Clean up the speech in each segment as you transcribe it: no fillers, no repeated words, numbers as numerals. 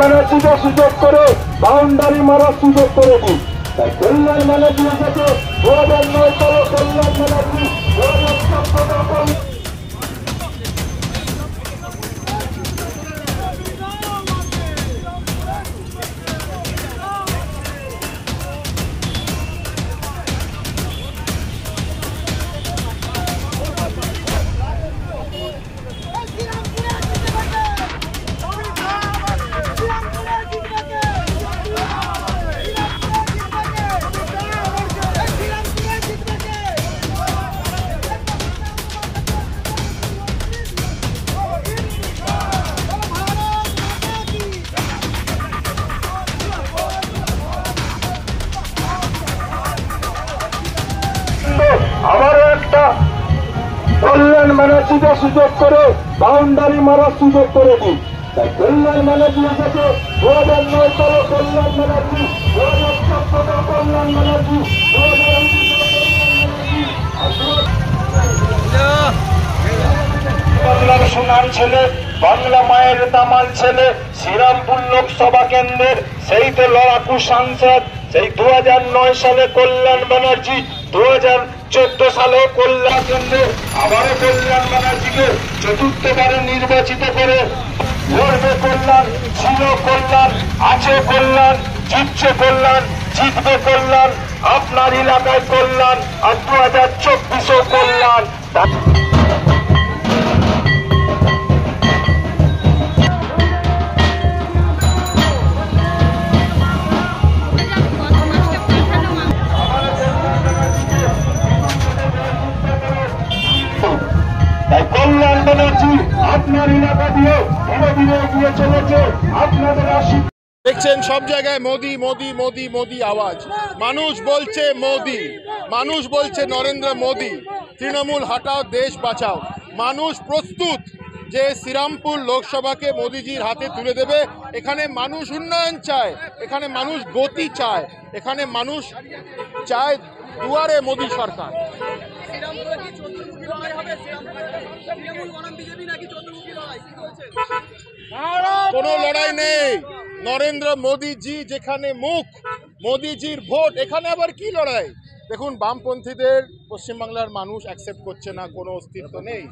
ব্যানার্জিকে সুযোগ করে বাউন্ডারি মারার সুযোগ করে দিন। তাই কল্যাণ ব্যানার্জির কাছে 2009 সালে কল্যাণ ব্যানার্জি 2014 আবারও একটা কল্যাণ ব্যানার্জিকে সুযোগ করে বাউন্ডারি মারার সুযোগ করে দিন। তাই কল্যাণ ব্যানার্জির কাছে 2009 সালে কল্যাণ ব্যানার্জি 2014 কল্যাণ ব্যানার্জি বাংলার সোনার ছেলে, বাংলা মায়ের দামাল ছেলে, শ্রীরামপুর লোকসভা কেন্দ্রের সেই তো লড়াকু সাংসদ, সেই 2009 সালে কল্যাণ ব্যানার্জি, 2014 সালে কল্যাণ কেন্দ্রে আবারও কল্যাণ ব্যানার্জিকে চতুর্থবারে নির্বাচিত করে লড়বে কল্যাণ, ছিল কল্যাণ, আছে কল্যাণ, জিতছে কল্যাণ, জিতবে কল্যাণ, আপনার এলাকায় কল্যাণ, আর 2024 কল্যাণ। তাই কল্যাণ ব্যানার্জি আপনার এলাকা দিয়ে ধীরে ধীরে এগিয়ে চলেছে। আপনাদের আশীর্বাদ দেখছেন সব জায়গায় মোদি মোদি মোদি মোদি আওয়াজ। মানুষ বলছে মোদি, মানুষ বলছে নরেন্দ্র মোদি, তৃণমূল হটাও দেশ বাঁচাও। মানুষ প্রস্তুত যে শ্রীরামপুর লোকসভাকে মোদিজির হাতে তুলে দেবে। এখানে মানুষ উন্নয়ন চায়, এখানে মানুষ গতি চায়, এখানে মানুষ চায় দুয়ারে মোদি সরকার। কোনো লড়াই নেই, নরেন্দ্র মোদিজি যেখানে মুখ, মোদিজির ভোট, এখানে আবার কি লড়াই? দেখুন, বামপন্থীদের পশ্চিমবাংলার মানুষ অ্যাকসেপ্ট করছে না, কোনো অস্তিত্ব নেই।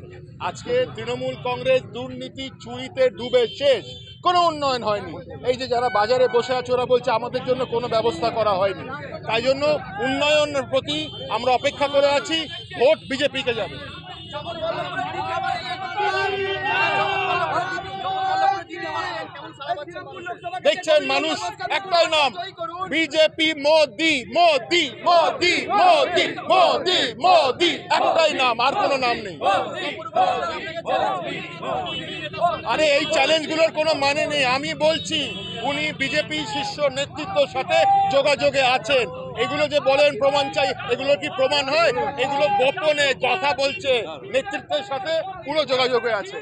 আজকে তৃণমূল কংগ্রেস দুর্নীতি চুরিতে ডুবে শেষ, কোনো উন্নয়ন হয়নি। এই যে যারা বাজারে বসে আছে ওরা বলছে আমাদের জন্য কোনো ব্যবস্থা করা হয়নি। তাই জন্য উন্নয়নের প্রতি আমরা অপেক্ষা করে আছি। ভোট বিজেপিকে যাবে। দেখছেন মানুষ একটাই নাম, বিজেপি, মোদি মোদি মোদি মোদি মোদি মোদি, একটাই নাম, আর কোনো নাম নেই। আরে এই চ্যালেঞ্জগুলোর কোনো মানে নেই। আমি বলছি উনি বিজেপি শীর্ষ নেতৃত্বের সাথে যোগাযোগে আছেন। এগুলো যে বলেন প্রমাণ চাই, এগুলো কি প্রমাণ হয়? এগুলো গোপনে কথা বলছে, নেতৃত্বের সাথে পুরো যোগাযোগে আছে।